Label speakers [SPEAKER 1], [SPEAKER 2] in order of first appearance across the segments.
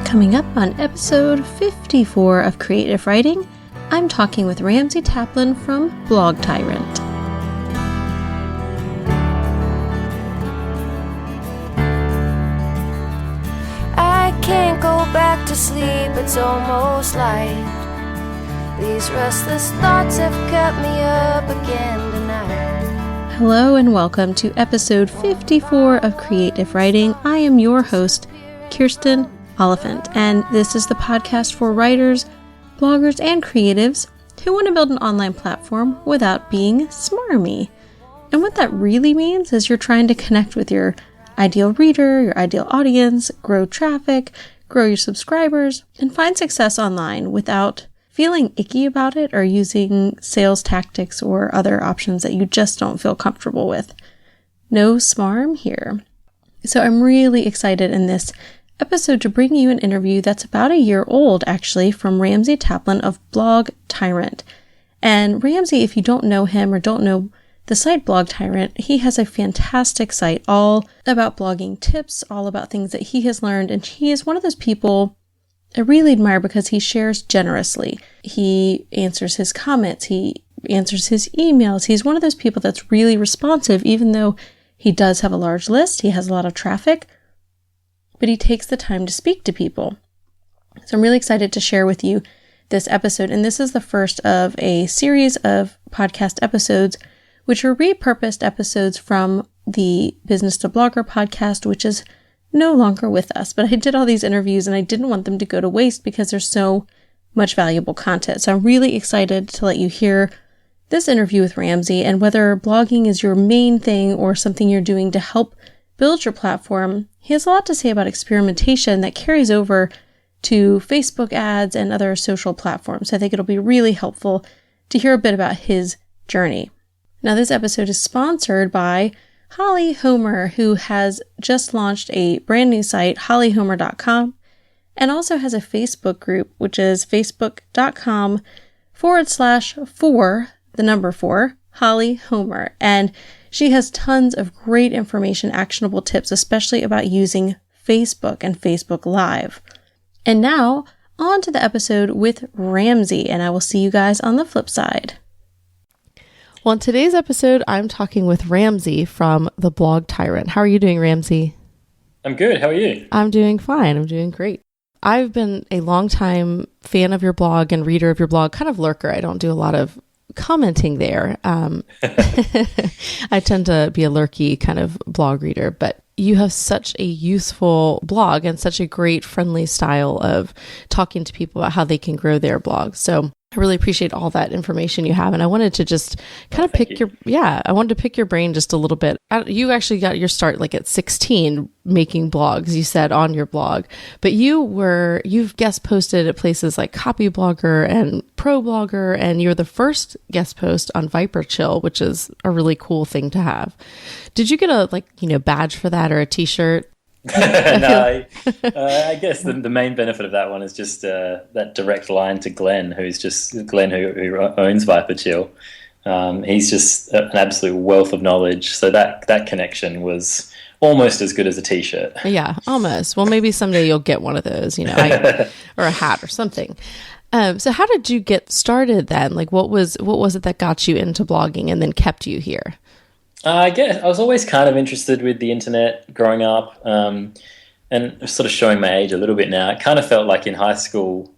[SPEAKER 1] Coming up on episode 54 of Creative Writing, I'm talking with Ramsay Taplin from Blog Tyrant.
[SPEAKER 2] I can't go back to sleep, it's almost light. These restless thoughts have kept me up again tonight.
[SPEAKER 1] Hello and welcome to episode 54 of Creative Writing. I am your host, Kirsten Oliphant, and this is the podcast for writers, bloggers, and creatives who want to build an online platform without being smarmy. And what that really means is you're trying to connect with your ideal reader, your ideal audience, grow traffic, grow your subscribers, and find success online without feeling icky about it or using sales tactics or other options that you just don't feel comfortable with. No smarm here. So I'm really excited in this episode to bring you an interview that's about a year old, actually, from Ramsay Taplin of Blog Tyrant. And Ramsay, if you don't know him or don't know the site Blog Tyrant, he has a fantastic site all about blogging tips, all about things that he has learned. And he is one of those people I really admire because he shares generously. He answers his comments. He answers his emails. He's one of those people that's really responsive, even though he does have a large list. He has a lot of traffic, but he takes the time to speak to people. So I'm really excited to share with you this episode. And this is the first of a series of podcast episodes, which are repurposed episodes from the Business to Blogger podcast, which is no longer with us. But I did all these interviews and I didn't want them to go to waste because there's so much valuable content. So I'm really excited to let you hear this interview with Ramsay, and whether blogging is your main thing or something you're doing to help build your platform, he has a lot to say about experimentation that carries over to Facebook ads and other social platforms. I think it'll be really helpful to hear a bit about his journey. Now, this episode is sponsored by Holly Homer, who has just launched a brand new site, hollyhomer.com, and also has a Facebook group, which is facebook.com/4 Holly Homer. And she has tons of great information, actionable tips, especially about using Facebook and Facebook Live. And now, on to the episode with Ramsay, and I will see you guys on the flip side. Well, in today's episode, I'm talking with Ramsay from the Blog Tyrant. How are you doing, Ramsay?
[SPEAKER 3] I'm good. How are you?
[SPEAKER 1] I'm doing fine. I'm doing great. I've been a longtime fan of your blog and reader of your blog, kind of lurker. I don't do a lot of commenting there. I tend to be a lurky kind of blog reader, but you have such a useful blog and such a great friendly style of talking to people about how they can grow their blog. So I really appreciate all that information you have. And I wanted to just kind of pick your brain just a little bit. You actually got your start like at 16 making blogs, you said on your blog, but you've guest posted at places like Copy Blogger and Pro Blogger, and you're the first guest post on Viper Chill, which is a really cool thing to have. Did you get a badge for that or a t-shirt?
[SPEAKER 3] No, I guess the main benefit of that one is just that direct line to Glenn, who owns Viper Chill. He's just an absolute wealth of knowledge. So that connection was almost as good as a t-shirt.
[SPEAKER 1] Yeah, almost. Well, maybe someday you'll get one of those, or a hat or something. So how did you get started then? Like, what was it that got you into blogging and then kept you here?
[SPEAKER 3] I guess I was always kind of interested with the internet growing up, and sort of showing my age a little bit now. It kind of felt like in high school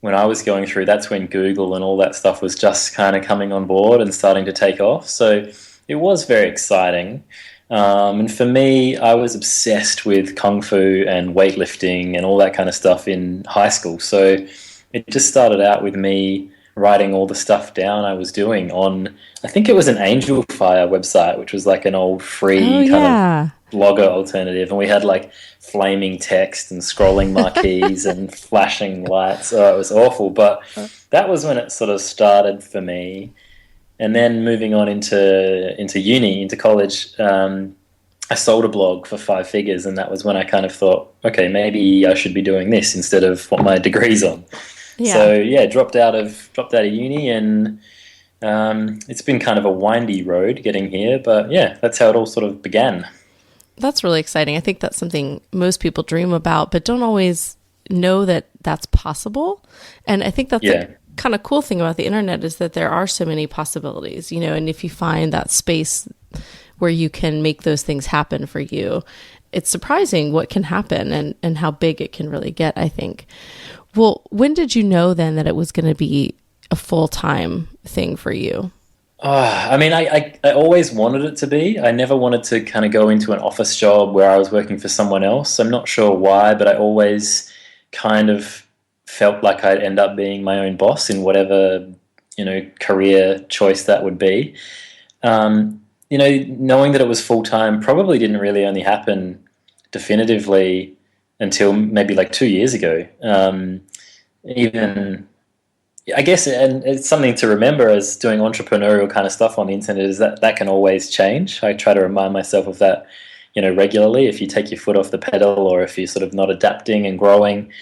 [SPEAKER 3] when I was going through, that's when Google and all that stuff was just kind of coming on board and starting to take off. So it was very exciting. And for me, I was obsessed with Kung Fu and weightlifting and all that kind of stuff in high school. So it just started out with me writing all the stuff down I was doing on, I think it was an Angel Fire website, which was like an old free kind of blogger alternative. And we had like flaming text and scrolling marquees and flashing lights. Oh, it was awful. But that was when it sort of started for me. And then moving on into college, I sold a blog for 5 figures. And that was when I kind of thought, okay, maybe I should be doing this instead of what my degree's on. Yeah. So dropped out of uni, and it's been kind of a windy road getting here, but yeah, that's how it all sort of began.
[SPEAKER 1] That's really exciting. I think that's something most people dream about, but don't always
[SPEAKER 4] know that that's possible. And I think that's the kind of cool thing about the internet is that there are so many possibilities, and if you find that space where you can make those things happen for you, it's surprising what can happen and how big it can really get, I think. Well, when did you know then that it was going to be a full-time thing for you?
[SPEAKER 3] I always wanted it to be. I never wanted to kind of go into an office job where I was working for someone else. I'm not sure why, but I always kind of felt like I'd end up being my own boss in whatever, career choice that would be. Knowing that it was full-time probably didn't really only happen definitively until maybe like 2 years ago. I guess, and it's something to remember as doing entrepreneurial kind of stuff on the internet, is that can always change. I try to remind myself of that, regularly. If you take your foot off the pedal, or if you're sort of not adapting and growing,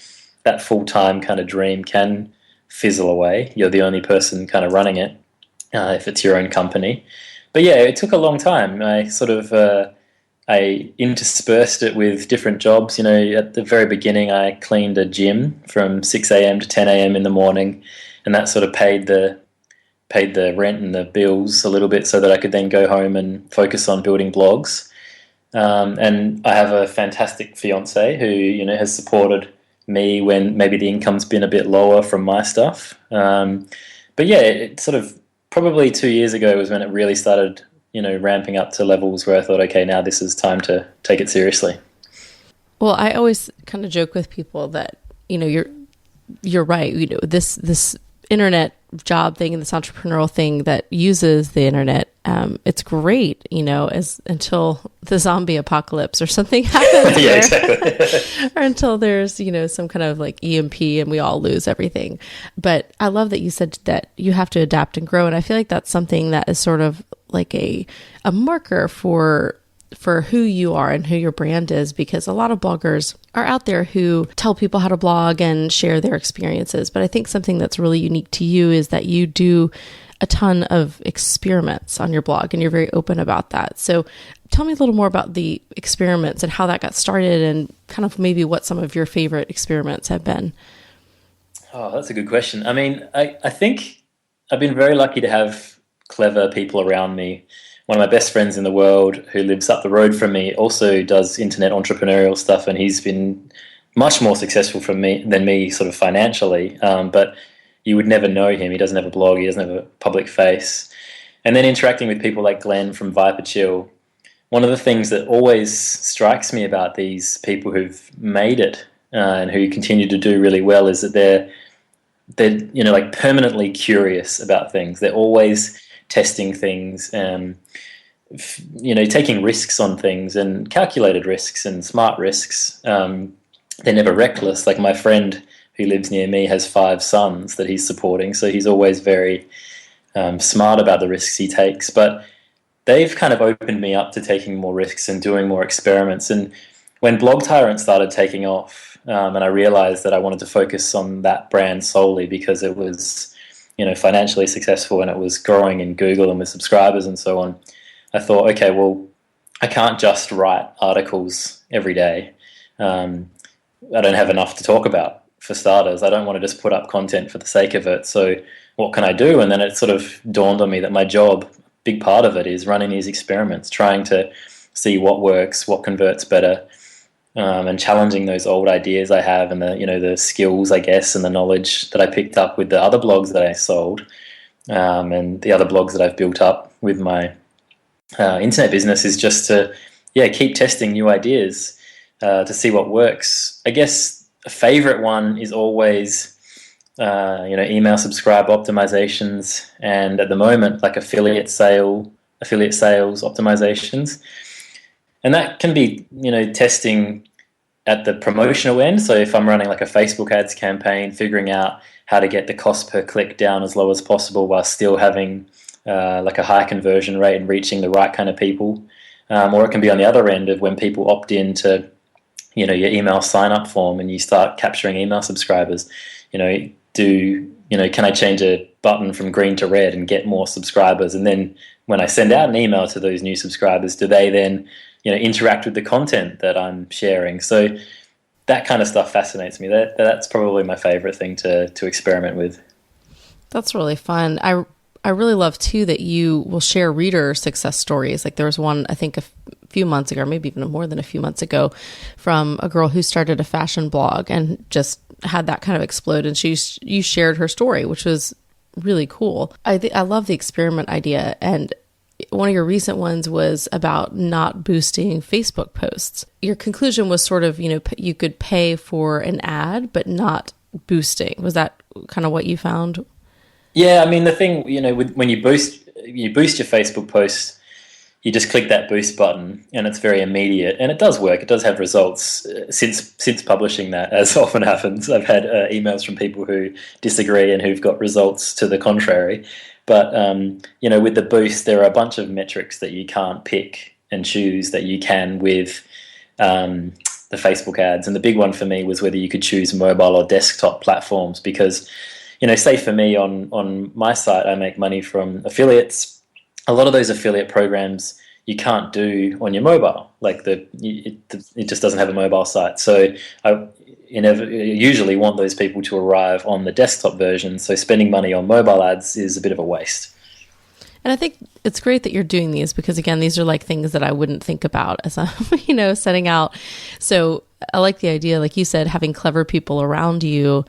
[SPEAKER 3] that full-time kind of dream can fizzle away. You're the only person kind of running it, if it's your own company. But yeah, it took a long time. I interspersed it with different jobs. At the very beginning, I cleaned a gym from 6 a.m. to 10 a.m. in the morning, and that sort of paid the rent and the bills a little bit, so that I could then go home and focus on building blogs. And I have a fantastic fiance who has supported me when maybe the income's been a bit lower from my stuff. But yeah, it sort of probably 2 years ago was when it really started, ramping up to levels where I thought, okay, now this is time to take it seriously.
[SPEAKER 4] Well, I always kind of joke with people that, you're right. This internet job thing and this entrepreneurial thing that uses the internet, it's great, until the zombie apocalypse or something happens.
[SPEAKER 3] Yeah, exactly.
[SPEAKER 4] Or until there's, some kind of like EMP and we all lose everything. But I love that you said that you have to adapt and grow. And I feel like that's something that is sort of like a marker for who you are and who your brand is, because a lot of bloggers are out there who tell people how to blog and share their experiences. But I think something that's really unique to you is that you do a ton of experiments on your blog, and you're very open about that. So tell me a little more about the experiments and how that got started, and kind of maybe what some of your favorite experiments have been.
[SPEAKER 3] Oh, that's a good question. I think I've been very lucky to have clever people around me. One of my best friends in the world, who lives up the road from me, also does internet entrepreneurial stuff, and he's been much more successful than me sort of financially. But you would never know him. He doesn't have a blog. He doesn't have a public face. And then interacting with people like Glenn from Viper Chill, one of the things that always strikes me about these people who've made it and who continue to do really well is that they're like permanently curious about things. They're always testing things, taking risks on things, and calculated risks and smart risks. They're never reckless. Like my friend who lives near me has 5 sons that he's supporting, so he's always very smart about the risks he takes. But they've kind of opened me up to taking more risks and doing more experiments. And when Blog Tyrant started taking off, and I realized that I wanted to focus on that brand solely because it was financially successful and it was growing in Google and with subscribers and so on, I thought, okay, well, I can't just write articles every day. I don't have enough to talk about, for starters. I don't want to just put up content for the sake of it. So what can I do? And then it sort of dawned on me that my job, big part of it, is running these experiments, trying to see what works, what converts better, and challenging those old ideas I have, and the skills, I guess, and the knowledge that I picked up with the other blogs that I sold, and the other blogs that I've built up with my internet business, is just to keep testing new ideas to see what works. I guess a favorite one is always email subscribe optimizations, and at the moment like affiliate sales optimizations. And that can be, testing at the promotional end. So if I'm running like a Facebook ads campaign, figuring out how to get the cost per click down as low as possible while still having like a high conversion rate and reaching the right kind of people. Or it can be on the other end of when people opt in to, your email sign up form and you start capturing email subscribers. Can I change a button from green to red and get more subscribers? And then when I send out an email to those new subscribers, do they then interact with the content that I'm sharing? So that kind of stuff fascinates me. That's probably my favorite thing to experiment with.
[SPEAKER 4] That's really fun. I really love too that you will share reader success stories. Like there was one, I think a few months ago, or maybe even more than a few months ago, from a girl who started a fashion blog and just had that kind of explode. And you shared her story, which was really cool. I love the experiment idea. And one of your recent ones was about not boosting Facebook posts. Your conclusion was sort of, you could pay for an ad, but not boosting. Was that kind of what you found?
[SPEAKER 3] Yeah, I mean, the thing, when you boost your Facebook post, you just click that boost button and it's very immediate, and it does work. It does have results. Since publishing that, as often happens, I've had emails from people who disagree and who've got results to the contrary. But, with the boost, there are a bunch of metrics that you can't pick and choose that you can with the Facebook ads. And the big one for me was whether you could choose mobile or desktop platforms, because say for me on my site, I make money from affiliates. A lot of those affiliate programs you can't do on your mobile. Like it just doesn't have a mobile site. So I usually want those people to arrive on the desktop version. So spending money on mobile ads is a bit of a waste.
[SPEAKER 4] And I think it's great that you're doing these, because again, these are like things that I wouldn't think about as I'm, setting out. So I like the idea, like you said, having clever people around you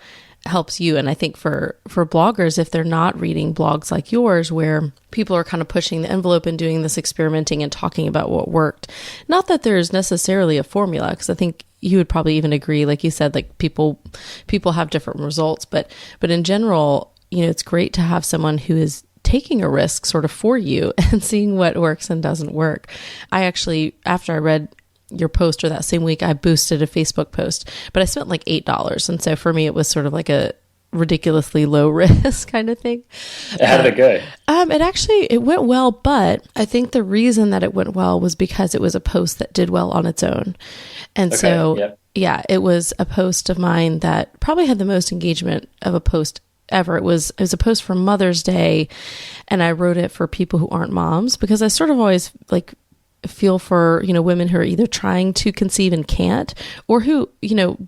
[SPEAKER 4] helps you. And I think for bloggers, if they're not reading blogs like yours, where people are kind of pushing the envelope and doing this experimenting and talking about what worked, not that there's necessarily a formula, because I think you would probably even agree, like you said, like people have different results, but in general, it's great to have someone who is taking a risk sort of for you and seeing what works and doesn't work. I actually, after I read your post, or that same week, I boosted a Facebook post, but I spent like $8. And so for me, it was sort of like a ridiculously low risk kind of thing.
[SPEAKER 3] How did it go?
[SPEAKER 4] It went well, but I think the reason that it went well was because it was a post that did well on its own. And
[SPEAKER 3] okay,
[SPEAKER 4] so,
[SPEAKER 3] yep.
[SPEAKER 4] Yeah, it was a post of mine that probably had the most engagement of a post ever. It was a post for Mother's Day, and I wrote it for people who aren't moms, because I sort of always feel for, women who are either trying to conceive and can't, or who,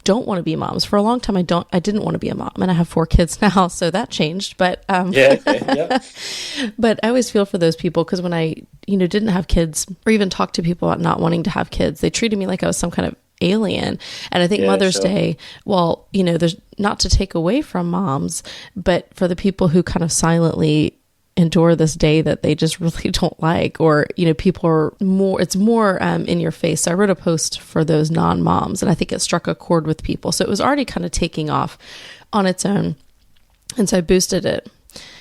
[SPEAKER 4] don't want to be moms. For a long time, I didn't want to be a mom, and I have 4 kids now, so that changed. But,
[SPEAKER 3] yeah, okay, yep.
[SPEAKER 4] But I always feel for those people, because when I, didn't have kids, or even talked to people about not wanting to have kids, they treated me like I was some kind of alien. And I think Mother's Day, well, there's not to take away from moms, but for the people who kind of silently endure this day that they just really don't like, or people are it's more in your face. So I wrote a post for those non-moms, and I think it struck a chord with people, so it was already kind of taking off on its own, and so I boosted it.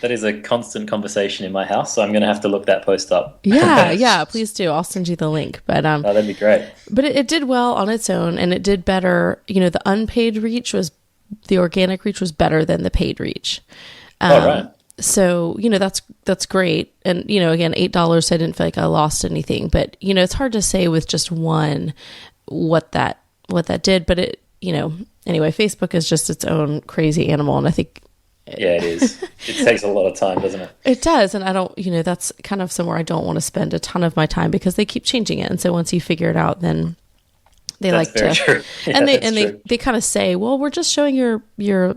[SPEAKER 3] That is a constant conversation in my house, so I'm going to have to look that post up.
[SPEAKER 4] yeah, please do. I'll send you the link. But
[SPEAKER 3] oh, that'd be great.
[SPEAKER 4] But it did well on its own, and it did better. The unpaid reach the organic reach was better than the paid reach.
[SPEAKER 3] Right.
[SPEAKER 4] So, that's great. And, again, $8, I didn't feel like I lost anything, but, it's hard to say with just one what that did, but it, anyway, Facebook is just its own crazy animal. And I think,
[SPEAKER 3] yeah, it is. It takes a lot of time, doesn't it?
[SPEAKER 4] It does. And I don't, that's kind of somewhere I don't want to spend a ton of my time, because they keep changing it. And so once you figure it out, then they
[SPEAKER 3] that's
[SPEAKER 4] like to,
[SPEAKER 3] true. Yeah,
[SPEAKER 4] and they kind of say, well, we're just showing your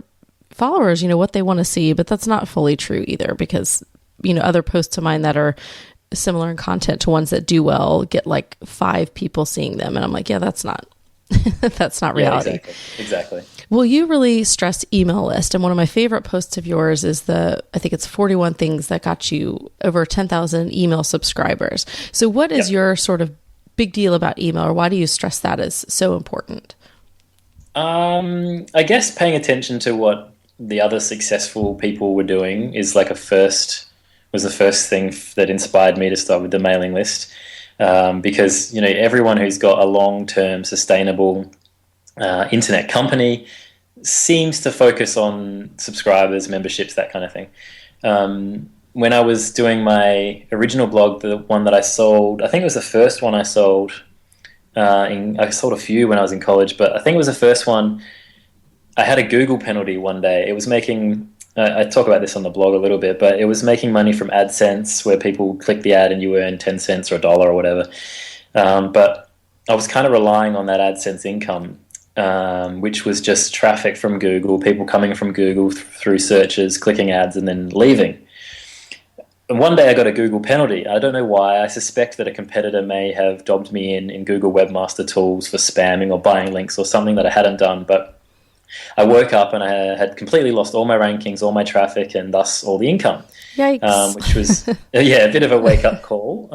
[SPEAKER 4] followers, what they want to see, but that's not fully true either, because, other posts of mine that are similar in content to ones that do well get like 5 people seeing them. And I'm like, yeah, that's not, that's not reality.
[SPEAKER 3] Yeah, exactly.
[SPEAKER 4] Well, you really stress email list. And one of my favorite posts of yours is I think it's 41 things that got you over 10,000 email subscribers. So what is your sort of big deal about email, or why do you stress that as so important?
[SPEAKER 3] I guess paying attention to what the other successful people were doing is like was the first thing that inspired me to start with the mailing list. Because, everyone who's got a long-term sustainable internet company seems to focus on subscribers, memberships, that kind of thing. When I was doing my original blog, the one that I sold, I think it was the first one I sold. I sold a few when I was in college, but I think it was the first one. I had a Google penalty one day. It was making, I talk about this on the blog a little bit, but it was making money from AdSense, where people click the ad and you earn 10 cents or $1 or whatever. But I was kind of relying on that AdSense income which was just traffic from Google, people coming from Google through searches, clicking ads, and then leaving. And one day I got a Google penalty. I don't know why. I suspect that a competitor may have dobbed me in Google Webmaster Tools for spamming or buying links or something that I hadn't done. But I woke up and I had completely lost all my rankings, all my traffic, and thus all the income.
[SPEAKER 4] Yikes.
[SPEAKER 3] Which was, a bit of a wake-up call.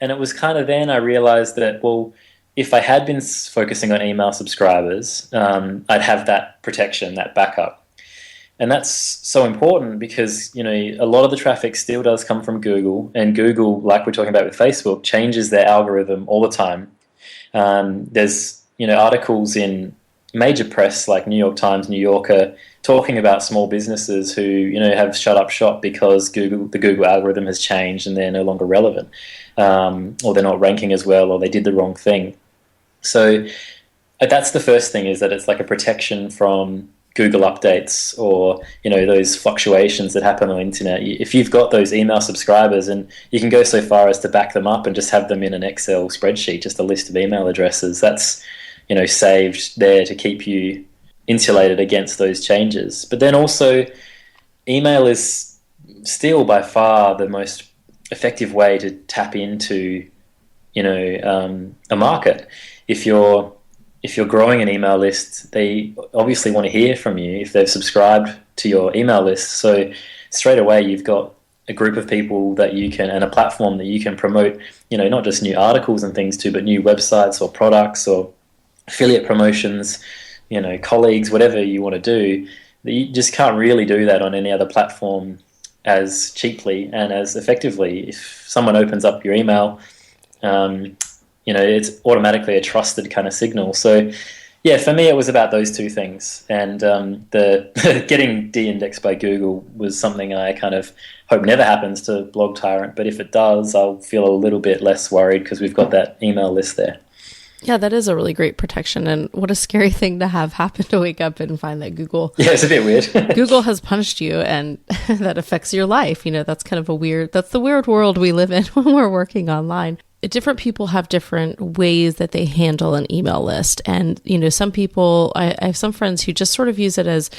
[SPEAKER 3] And it was kind of then I realized that, well, if I had been focusing on email subscribers, I'd have that protection, that backup. And that's so important because, a lot of the traffic still does come from Google, and Google, like we're talking about with Facebook, changes their algorithm all the time. There's, articles in major press like New York Times, New Yorker, talking about small businesses who, have shut up shop because the Google algorithm has changed and they're no longer relevant, or they're not ranking as well, or they did the wrong thing. So that's the first thing, is that it's like a protection from Google updates or, those fluctuations that happen on the internet. If you've got those email subscribers, and you can go so far as to back them up and just have them in an Excel spreadsheet, just a list of email addresses, that's, saved there to keep you insulated against those changes. But then also, email is still by far the most effective way to tap into, a market. If you're growing an email list, they obviously want to hear from you if they've subscribed to your email list. So straight away, you've got a group of people that you can, and a platform that you can promote, not just new articles and things to, but new websites or products or affiliate promotions, colleagues, whatever you want to do. You just can't really do that on any other platform as cheaply and as effectively. If someone opens up your email, it's automatically a trusted kind of signal. So, yeah, for me, it was about those two things. And the getting de-indexed by Google was something I kind of hope never happens to Blog Tyrant. But if it does, I'll feel a little bit less worried because we've got that email list there.
[SPEAKER 4] Yeah, that is a really great protection. And what a scary thing to have happen, to wake up and find that Google...
[SPEAKER 3] Yeah, it's a bit weird.
[SPEAKER 4] Google has punished you, and that affects your life. That's kind of that's the weird world we live in when we're working online. Different people have different ways that they handle an email list. And, some people, I have some friends who just sort of use it as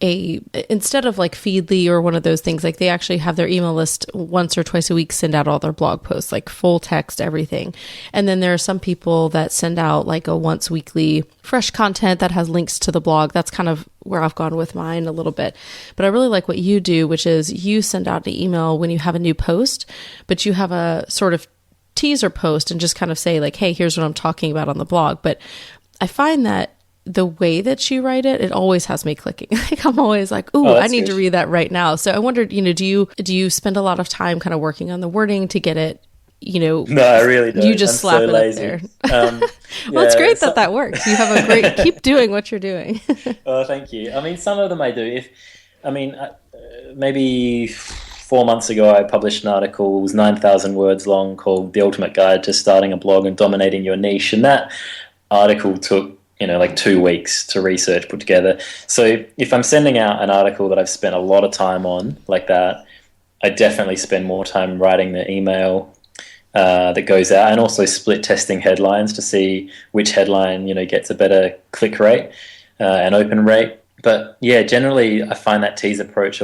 [SPEAKER 4] instead of like Feedly or one of those things, like they actually have their email list once or twice a week, send out all their blog posts, like full text, everything. And then there are some people that send out like a once weekly fresh content that has links to the blog. That's kind of where I've gone with mine a little bit. But I really like what you do, which is you send out an email when you have a new post, but you have a sort of teaser post and just kind of say like, hey, here's what I'm talking about on the blog. But I find that the way that you write it, it always has me clicking. Like I'm always like, ooh, I need to read that right now. So I wondered, do you spend a lot of time kind of working on the wording to get it,
[SPEAKER 3] No, I really don't.
[SPEAKER 4] You just slap it up there. Well, it's great that works. You have a great, keep doing what you're doing.
[SPEAKER 3] Oh, thank you. I mean, some of them I do. Maybe 4 months ago, I published an article, it was 9,000 words long, called The Ultimate Guide to Starting a Blog and Dominating Your Niche. And that article took, like 2 weeks to research, put together. So if I'm sending out an article that I've spent a lot of time on like that, I definitely spend more time writing the email that goes out, and also split testing headlines to see which headline, gets a better click rate and open rate. But yeah, generally I find that tease approach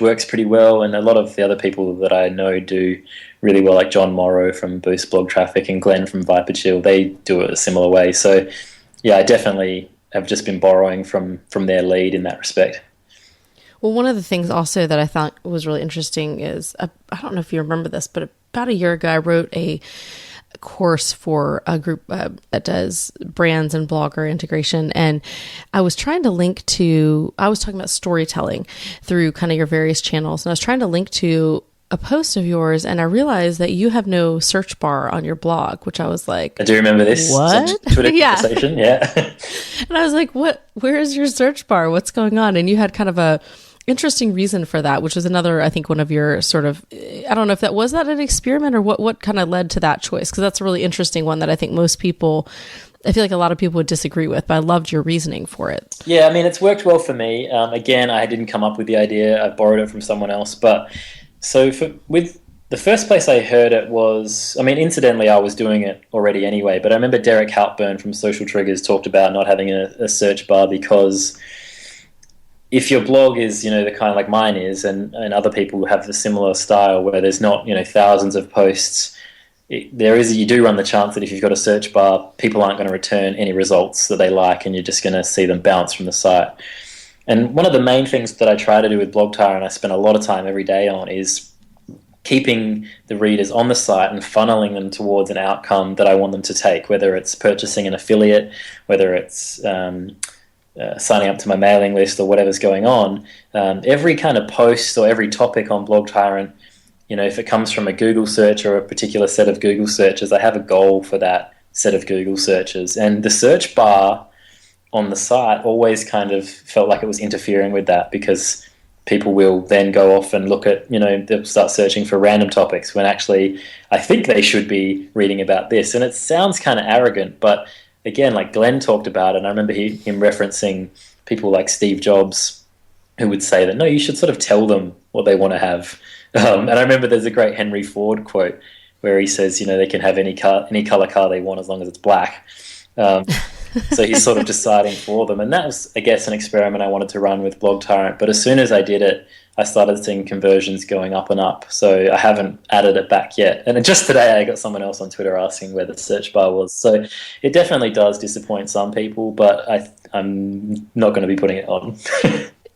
[SPEAKER 3] works pretty well, and a lot of the other people that I know do really well, like John Morrow from Boost Blog Traffic and Glenn from Viper Chill, they do it a similar way. So yeah, I definitely have just been borrowing from their lead in that respect.
[SPEAKER 4] Well, one of the things also that I thought was really interesting is, I don't know if you remember this, but about a year ago, I wrote a course for a group that does brands and blogger integration. And I was trying to I was talking about storytelling through kind of your various channels. And I was trying to link to a post of yours, and I realized that you have no search bar on your blog, which I was like,
[SPEAKER 3] I do remember this.
[SPEAKER 4] What?
[SPEAKER 3] Twitter conversation. Yeah.
[SPEAKER 4] And I was like, where is your search bar? What's going on? And you had kind of a interesting reason for that, which was another, I think, one of your sort of, I don't know if that was an experiment or what kind of led to that choice? Because that's a really interesting one that I think most people, I feel like a lot of people would disagree with, but I loved your reasoning for it.
[SPEAKER 3] Yeah, I mean, it's worked well for me. Again, I didn't come up with the idea. I borrowed it from someone else. But so with The first place I heard it was, I mean, incidentally, I was doing it already anyway, but I remember Derek Halpern from Social Triggers talked about not having a search bar because if your blog is, the kind like mine is, and other people have a similar style where there's not, thousands of posts, you do run the chance that if you've got a search bar, people aren't going to return any results that they like, and you're just going to see them bounce from the site. And one of the main things that I try to do with Blog Tyrant, and I spend a lot of time every day on, is keeping the readers on the site and funneling them towards an outcome that I want them to take, whether it's purchasing an affiliate, whether it's signing up to my mailing list or whatever's going on. Every kind of post or every topic on Blog Tyrant, if it comes from a Google search or a particular set of Google searches, I have a goal for that set of Google searches. And the search bar on the site always kind of felt like it was interfering with that, because people will then go off and look at, they'll start searching for random topics when actually I think they should be reading about this. And it sounds kind of arrogant, but again, like Glenn talked about it, and I remember him referencing people like Steve Jobs who would say that, no, you should sort of tell them what they want to have. And I remember there's a great Henry Ford quote where he says, they can have any color car they want as long as it's black. So he's sort of deciding for them. And that was, I guess, an experiment I wanted to run with Blog Tyrant. But as soon as I did it, I started seeing conversions going up and up. So I haven't added it back yet. And just today I got someone else on Twitter asking where the search bar was. So it definitely does disappoint some people, but I'm not going to be putting it on.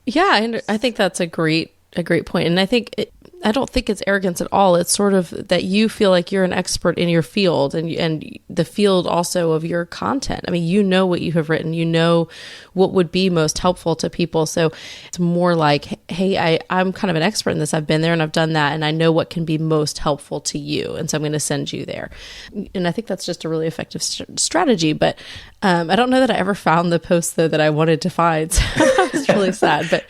[SPEAKER 4] Yeah, and I think that's a great point. And I think I don't think it's arrogance at all. It's sort of that you feel like you're an expert in your field and the field also of your content. I mean, you know what you have written, you know what would be most helpful to people. So it's more like, hey, I'm kind of an expert in this. I've been there and I've done that, and I know what can be most helpful to you. And so I'm going to send you there. And I think that's just a really effective strategy. But I don't know that I ever found the post, though, that I wanted to find. So I was really sad.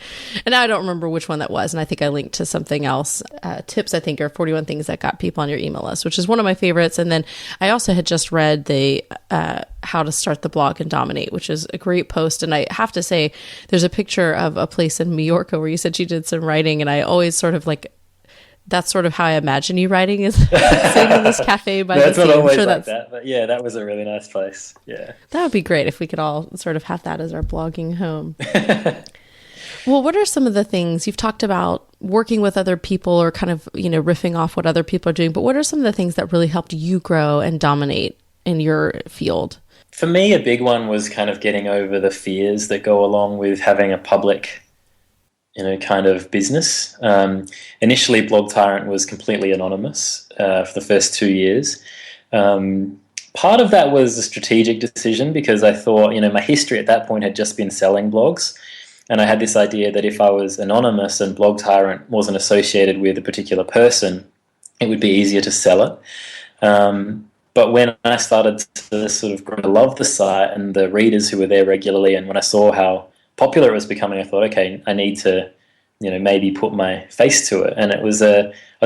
[SPEAKER 4] And now I don't remember which one that was. And I think I linked to something else. Tips, I think, are 41 things that got people on your email list, which is one of my favorites. And then I also had just read the How to Start the Blog and Dominate, which is a great post. And I have to say, there's a picture of a place in Majorca where you said you did some writing. And I always sort of like, that's sort of how I imagine you writing, is sitting in this cafe by the sea.
[SPEAKER 3] Not always like that, but yeah, that was a really nice place. Yeah, that
[SPEAKER 4] would be great if we could all sort of have that as our blogging home. Well, what are some of the things you've talked about working with other people or kind of, riffing off what other people are doing, but what are some of the things that really helped you grow and dominate in your field?
[SPEAKER 3] For me, a big one was kind of getting over the fears that go along with having a public, kind of business. Initially, Blog Tyrant was completely anonymous for the first 2 years. Part of that was a strategic decision because I thought, my history at that point had just been selling blogs. And I had this idea that if I was anonymous and Blog Tyrant wasn't associated with a particular person, it would be easier to sell it. But when I started to sort of grow to love the site and the readers who were there regularly, and when I saw how popular it was becoming, I thought, okay, I need to, maybe put my face to it. And I was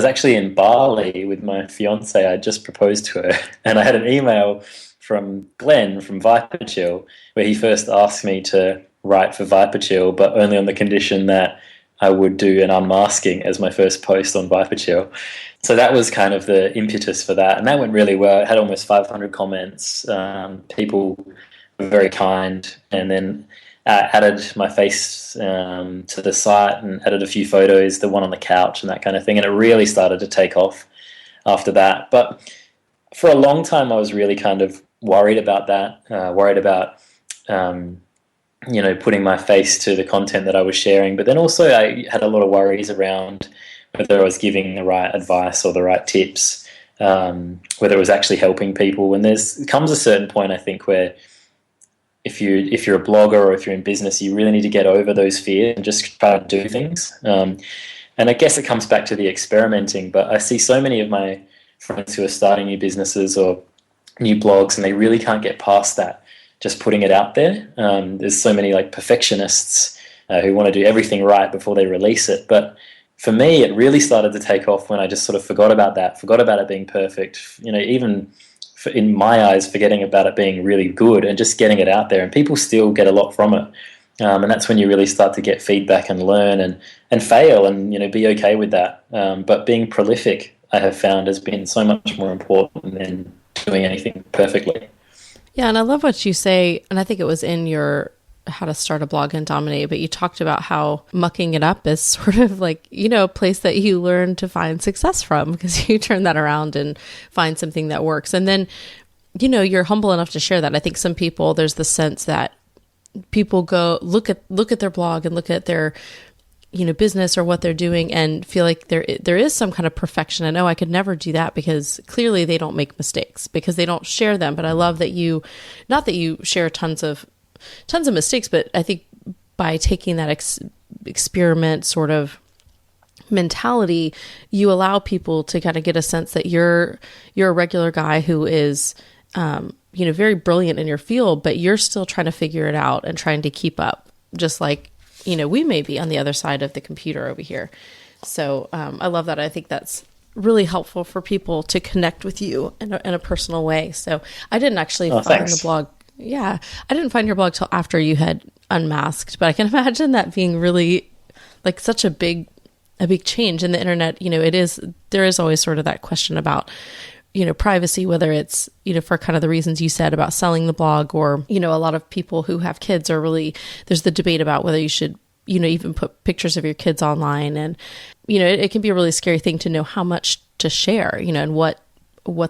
[SPEAKER 3] actually in Bali with my fiance. I just proposed to her, and I had an email from Glenn from Viper Chill where he first asked me to write for Viper Chill, but only on the condition that I would do an unmasking as my first post on Viper Chill. So that was kind of the impetus for that, and that went really well. It had almost 500 comments. People were very kind, and then added my face to the site and added a few photos, the one on the couch and that kind of thing, and it really started to take off after that. But for a long time, I was really kind of worried about that, putting my face to the content that I was sharing. But then also I had a lot of worries around whether I was giving the right advice or the right tips, whether it was actually helping people. And comes a certain point, I think, where if you're a blogger or if you're in business, you really need to get over those fears and just try to do things. And I guess it comes back to the experimenting. But I see so many of my friends who are starting new businesses or new blogs, and they really can't get past that, just putting it out there. There's so many like perfectionists who want to do everything right before they release it. But for me, it really started to take off when I just sort of forgot about it being perfect, even in my eyes, forgetting about it being really good and just getting it out there. And people still get a lot from it. And that's when you really start to get feedback and learn and fail and, be okay with that. But being prolific, I have found has been so much more important than doing anything perfectly.
[SPEAKER 4] Yeah, and I love what you say, and I think it was in your How to Start a Blog and Dominate, but you talked about how mucking it up is sort of like, a place that you learn to find success from, because you turn that around and find something that works. And then, you're humble enough to share that. I think some people, there's the sense that people go look at their blog and look at their business or what they're doing and feel like there is some kind of perfection. And I could never do that, because clearly they don't make mistakes because they don't share them. But I love that not that you share tons of mistakes, but I think by taking that experiment sort of mentality, you allow people to kind of get a sense that you're a regular guy who is, very brilliant in your field, but you're still trying to figure it out and trying to keep up, just like, we may be on the other side of the computer over here. So I love that. I think that's really helpful for people to connect with you in a personal way. So I didn't actually find the blog. Yeah, I didn't find your blog till after you had unmasked, but I can imagine that being really like such a big change in the internet. There is always sort of that question about, privacy, whether it's, for kind of the reasons you said about selling the blog, or, a lot of people who have kids are really, there's the debate about whether you should, even put pictures of your kids online. And, it can be a really scary thing to know how much to share, and what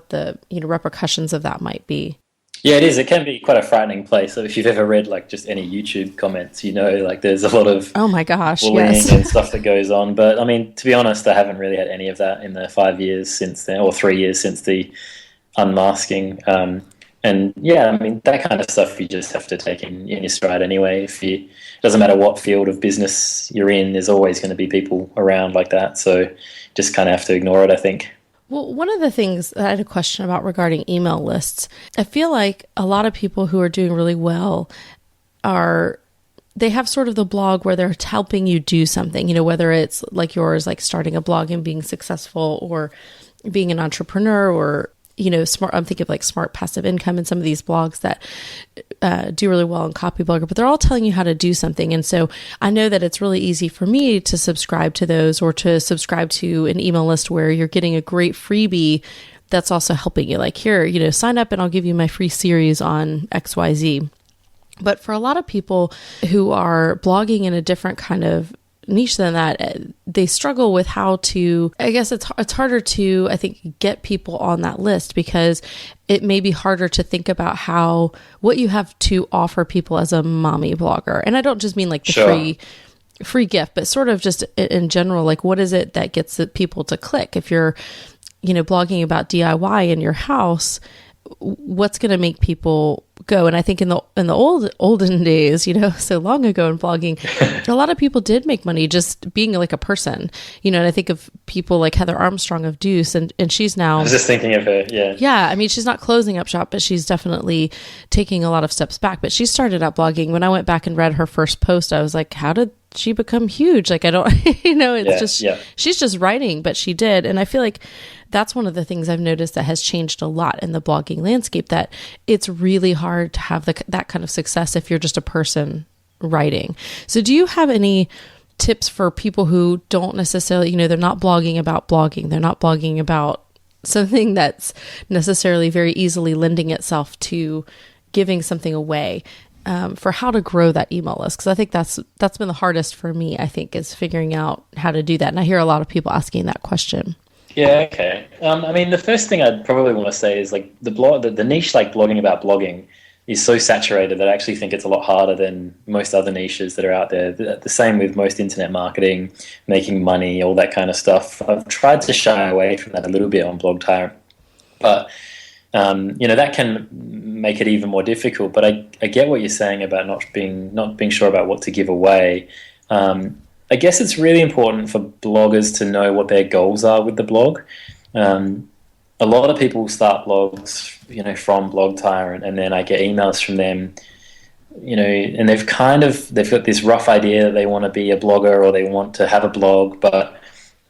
[SPEAKER 4] the, repercussions of that might be.
[SPEAKER 3] Yeah, it is. It can be quite a frightening place. So if you've ever read like just any YouTube comments, there's a lot of
[SPEAKER 4] oh my gosh,
[SPEAKER 3] bullying
[SPEAKER 4] yes.
[SPEAKER 3] and stuff that goes on. But I mean, to be honest, I haven't really had any of that in the 5 years since then, or 3 years since the unmasking. And yeah, I mean, that kind of stuff you just have to take in your stride anyway. It doesn't matter what field of business you're in, there's always going to be people around like that. So just kind of have to ignore it, I think.
[SPEAKER 4] Well, one of the things that I had a question about regarding email lists, I feel like a lot of people who are doing really well they have sort of the blog where they're helping you do something, whether it's like yours, like starting a blog and being successful, or being an entrepreneur, or, smart. I'm thinking of like Smart Passive Income and some of these blogs that do really well in Copyblogger, but they're all telling you how to do something. And so I know that it's really easy for me to subscribe to those, or to subscribe to an email list where you're getting a great freebie that's also helping you. Like, here, sign up and I'll give you my free series on XYZ. But for a lot of people who are blogging in a different kind of niche than that, they struggle with how to, I guess it's harder to, I think, get people on that list, because it may be harder to think about what you have to offer people as a mommy blogger. And I don't just mean like the
[SPEAKER 3] Sure.
[SPEAKER 4] free gift, but sort of just in general, like what is it that gets the people to click? If you're, blogging about DIY in your house, what's going to make people go? And I think in the olden days, so long ago in blogging, a lot of people did make money just being like a person, and I think of people like Heather Armstrong of Deuce, and she's now,
[SPEAKER 3] I was just thinking of her.
[SPEAKER 4] yeah, I mean, she's not closing up shop, but she's definitely taking a lot of steps back. But she started out blogging. When I went back and read her first post, I was like, how did she become huge? Like, I don't, she's just writing, but she did. And I feel like that's one of the things I've noticed that has changed a lot in the blogging landscape, that it's really hard to have that kind of success if you're just a person writing. So do you have any tips for people who don't necessarily, they're not blogging about blogging, they're not blogging about something that's necessarily very easily lending itself to giving something away, for how to grow that email list? Because I think that's been the hardest for me, I think, is figuring out how to do that. And I hear a lot of people asking that question.
[SPEAKER 3] Yeah, okay. I mean, the first thing I'd probably want to say is like the niche, like blogging about blogging, is so saturated that I actually think it's a lot harder than most other niches that are out there. The same with most internet marketing, making money, all that kind of stuff. I've tried to shy away from that a little bit on Blog Tyrant, but that can make it even more difficult. But I get what you're saying about not being sure about what to give away. I guess it's really important for bloggers to know what their goals are with the blog. A lot of people start blogs, from Blog Tyrant, and then I get emails from them, and they've got this rough idea that they want to be a blogger or they want to have a blog, but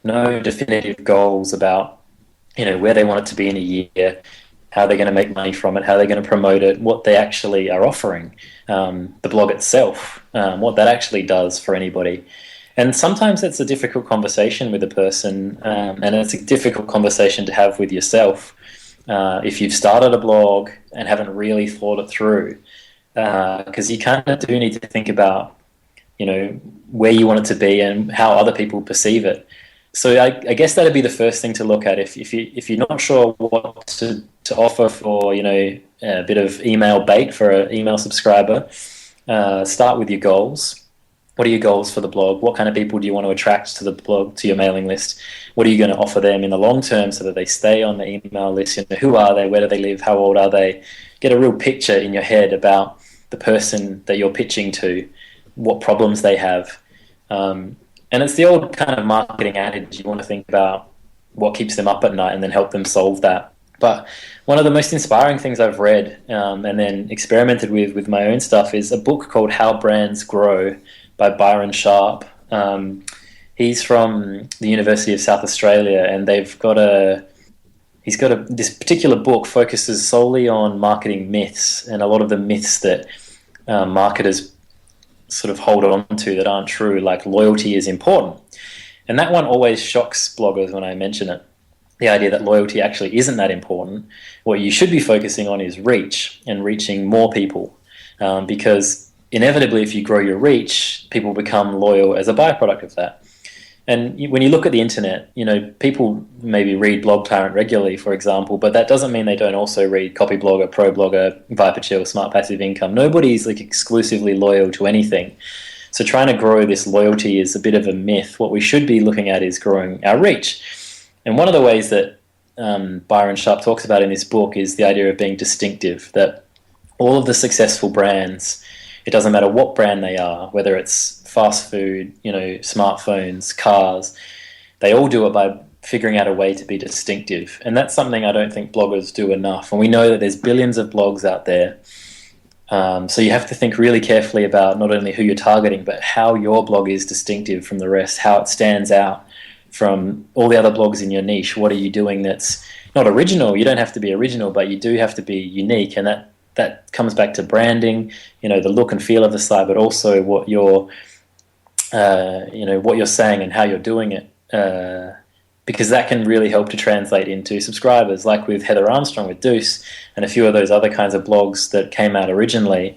[SPEAKER 3] no definitive goals about, where they want it to be in a year, how they're going to make money from it, how they're going to promote it, what they actually are offering, the blog itself, what that actually does for anybody. And sometimes it's a difficult conversation with a person, and it's a difficult conversation to have with yourself if you've started a blog and haven't really thought it through, because you kind of do need to think about, where you want it to be and how other people perceive it. So I guess that'd be the first thing to look at if you're not sure what to offer for a bit of email bait for an email subscriber. Start with your goals. What are your goals for the blog? What kind of people do you want to attract to the blog, to your mailing list? What are you going to offer them in the long term so that they stay on the email list? Who are they? Where do they live? How old are they? Get a real picture in your head about the person that you're pitching to, what problems they have. And it's the old kind of marketing adage. You want to think about what keeps them up at night and then help them solve that. But one of the most inspiring things I've read and then experimented with my own stuff is a book called How Brands Grow by Byron Sharp. He's from the University of South Australia, and this particular book focuses solely on marketing myths and a lot of the myths that marketers sort of hold on to that aren't true, like loyalty is important. And that one always shocks bloggers when I mention it. The idea that loyalty actually isn't that important. What you should be focusing on is reach and reaching more people, because inevitably, if you grow your reach, people become loyal as a byproduct of that. And when you look at the internet, people maybe read Blog Tyrant regularly, for example, but that doesn't mean they don't also read Copyblogger, ProBlogger, Viperchill, Smart Passive Income. Nobody's exclusively loyal to anything. So trying to grow this loyalty is a bit of a myth. What we should be looking at is growing our reach. And one of the ways that Byron Sharp talks about in this book is the idea of being distinctive, that all of the successful brands, it doesn't matter what brand they are, whether it's fast food, smartphones, cars, they all do it by figuring out a way to be distinctive. And that's something I don't think bloggers do enough. And we know that there's billions of blogs out there. So you have to think really carefully about not only who you're targeting, but how your blog is distinctive from the rest, how it stands out from all the other blogs in your niche. What are you doing that's not original? You don't have to be original, but you do have to be unique. And that comes back to branding, the look and feel of the site, but also what you're saying and how you're doing it, because that can really help to translate into subscribers, like with Heather Armstrong with Deuce and a few of those other kinds of blogs that came out originally.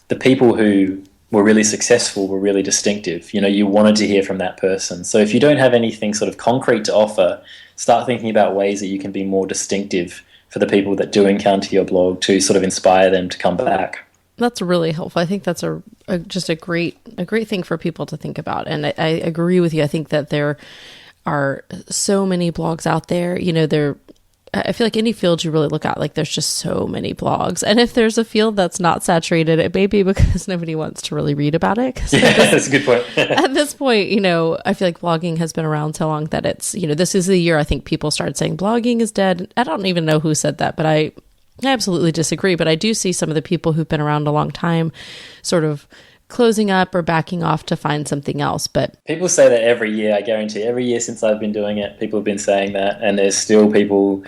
[SPEAKER 3] The people who were really successful were really distinctive. You wanted to hear from that person. So if you don't have anything sort of concrete to offer, start thinking about ways that you can be more distinctive for the people that do encounter your blog to sort of inspire them to come back.
[SPEAKER 4] That's really helpful. I think that's just a great thing for people to think about. And I agree with you. I think that there are so many blogs out there. I feel like any field you really look at, there's just so many blogs. And if there's a field that's not saturated, it may be because nobody wants to really read about it.
[SPEAKER 3] Yeah, that's a good point.
[SPEAKER 4] At this point, I feel like blogging has been around so long that it's, this is the year I think people started saying blogging is dead. I don't even know who said that, but I absolutely disagree. But I do see some of the people who've been around a long time sort of closing up or backing off to find something else. But
[SPEAKER 3] people say that every year. I guarantee every year since I've been doing it, people have been saying that, and there's still people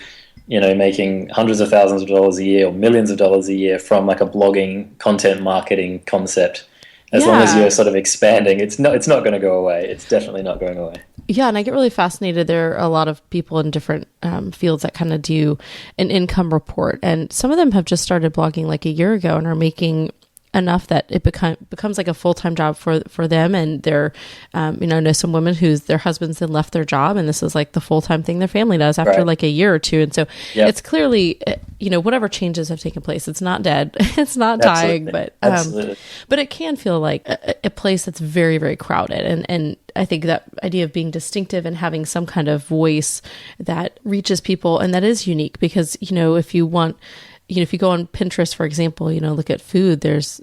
[SPEAKER 3] making hundreds of thousands of dollars a year or millions of dollars a year from a blogging content marketing concept. As long as you're sort of expanding, it's not going to go away. It's definitely not going away.
[SPEAKER 4] Yeah, and I get really fascinated. There are a lot of people in different fields that kind of do an income report, and some of them have just started blogging a year ago and are making enough that it becomes like a full-time job for them. And they're, I know some women whose their husbands then left their job, and this is the full-time thing their family does after a year or two. And so it's clearly, whatever changes have taken place, it's not dead, it's not dying, but it can feel like a place that's very, very crowded. And I think that idea of being distinctive and having some kind of voice that reaches people and that is unique, because, if you want, if you go on Pinterest, for example, look at food, there's,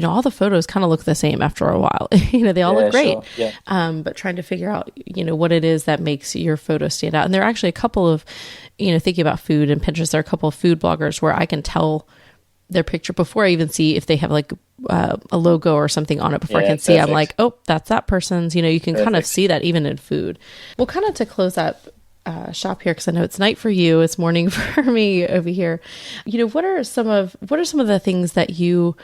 [SPEAKER 4] all the photos kind of look the same after a while. They all look great. Sure. Yeah. But trying to figure out, what it is that makes your photo stand out. And there are actually a couple of, thinking about food and Pinterest, there are a couple of food bloggers where I can tell their picture before I even see if they have a logo or something on it before I can see. I'm like, oh, that's that person's. You can kind of see that even in food. Well, kind of to close up shop here, because I know it's night for you, it's morning for me over here. What are some of the things that you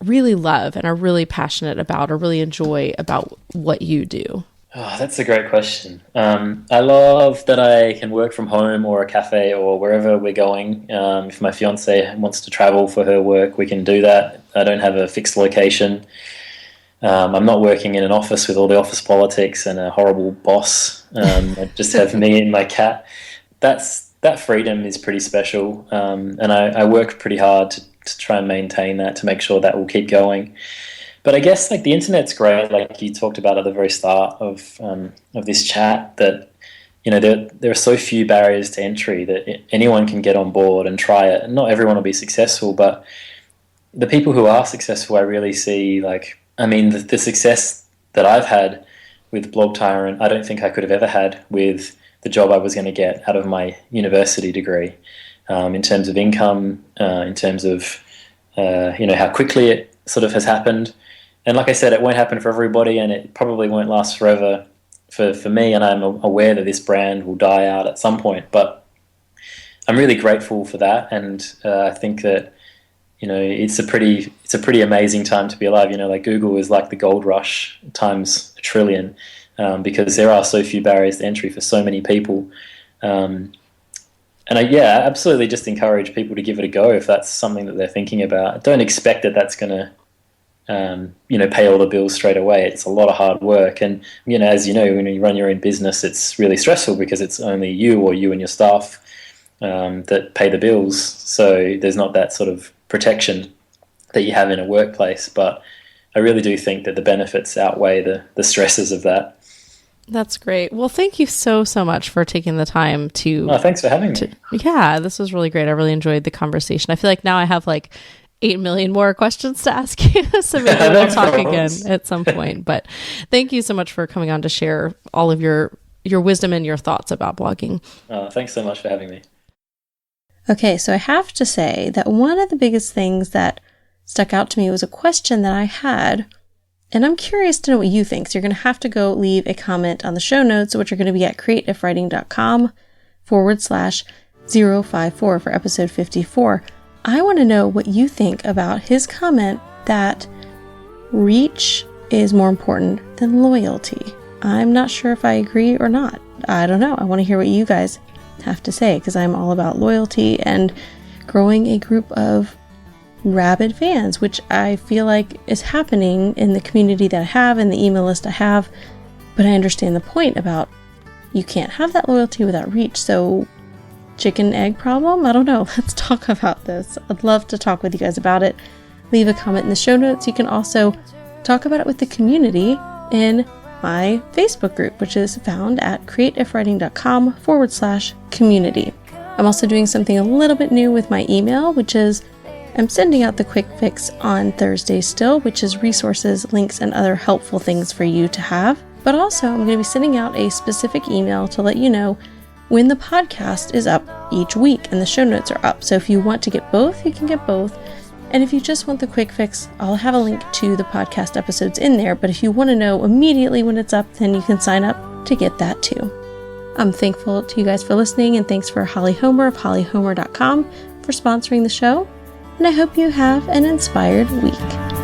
[SPEAKER 4] really love and are really passionate about or really enjoy about what you do?
[SPEAKER 3] Oh, that's a great question. I love that I can work from home or a cafe or wherever we're going. If my fiance wants to travel for her work, we can do that. I don't have a fixed location. I'm not working in an office with all the office politics and a horrible boss. I just have me and my cat. That freedom is pretty special, and I work pretty hard to try and maintain that, to make sure that will keep going. But I guess like the internet's great, like you talked about at the very start of this chat, that there are so few barriers to entry that anyone can get on board and try it. And not everyone will be successful, but the people who are successful, I really see the success that I've had with Blog Tyrant, I don't think I could have ever had with the job I was going to get out of my university degree, in terms of income, in terms of how quickly it sort of has happened. And like I said, it won't happen for everybody, and it probably won't last forever for me, and I'm aware that this brand will die out at some point. But I'm really grateful for that, and I think that it's a pretty amazing time to be alive. Like Google is like the gold rush times a trillion, because there are so few barriers to entry for so many people. And I absolutely just encourage people to give it a go if that's something that they're thinking about. Don't expect that that's going to pay all the bills straight away. It's a lot of hard work, and as you know, when you run your own business, it's really stressful because it's only you or you and your staff that pay the bills. So there's not that sort of protection that you have in a workplace. But I really do think that the benefits outweigh the stresses of that.
[SPEAKER 4] That's great. Well, thank you so much for taking the time to...
[SPEAKER 3] Oh, thanks for having me.
[SPEAKER 4] Yeah, this was really great. I really enjoyed the conversation. I feel like now I have 8 million more questions to ask you, so maybe we'll talk again at some point. But thank you so much for coming on to share all of your wisdom and your thoughts about blogging.
[SPEAKER 3] Thanks so much for having me.
[SPEAKER 1] Okay, so I have to say that one of the biggest things that stuck out to me was a question that I had, and I'm curious to know what you think. So you're going to have to go leave a comment on the show notes, which are going to be at creativewriting.com/054 for episode 54. I want to know what you think about his comment that reach is more important than loyalty. I'm not sure if I agree or not. I don't know. I want to hear what you guys have to say, because I'm all about loyalty and growing a group of rabid fans, which I feel like is happening in the community that I have and the email list I have. But I understand the point about you can't have that loyalty without reach. So chicken egg problem? I don't know. Let's talk about this. I'd love to talk with you guys about it. Leave a comment in the show notes. You can also talk about it with the community in my Facebook group, which is found at creativewriting.com/community. I'm also doing something a little bit new with my email, which is I'm sending out the quick fix on Thursday still, which is resources, links, and other helpful things for you to have. But also I'm going to be sending out a specific email to let you know when the podcast is up each week and the show notes are up. So if you want to get both, you can get both. And if you just want the quick fix, I'll have a link to the podcast episodes in there. But if you want to know immediately when it's up, then you can sign up to get that too. I'm thankful to you guys for listening, and thanks for Holly Homer of hollyhomer.com for sponsoring the show. And I hope you have an inspired week.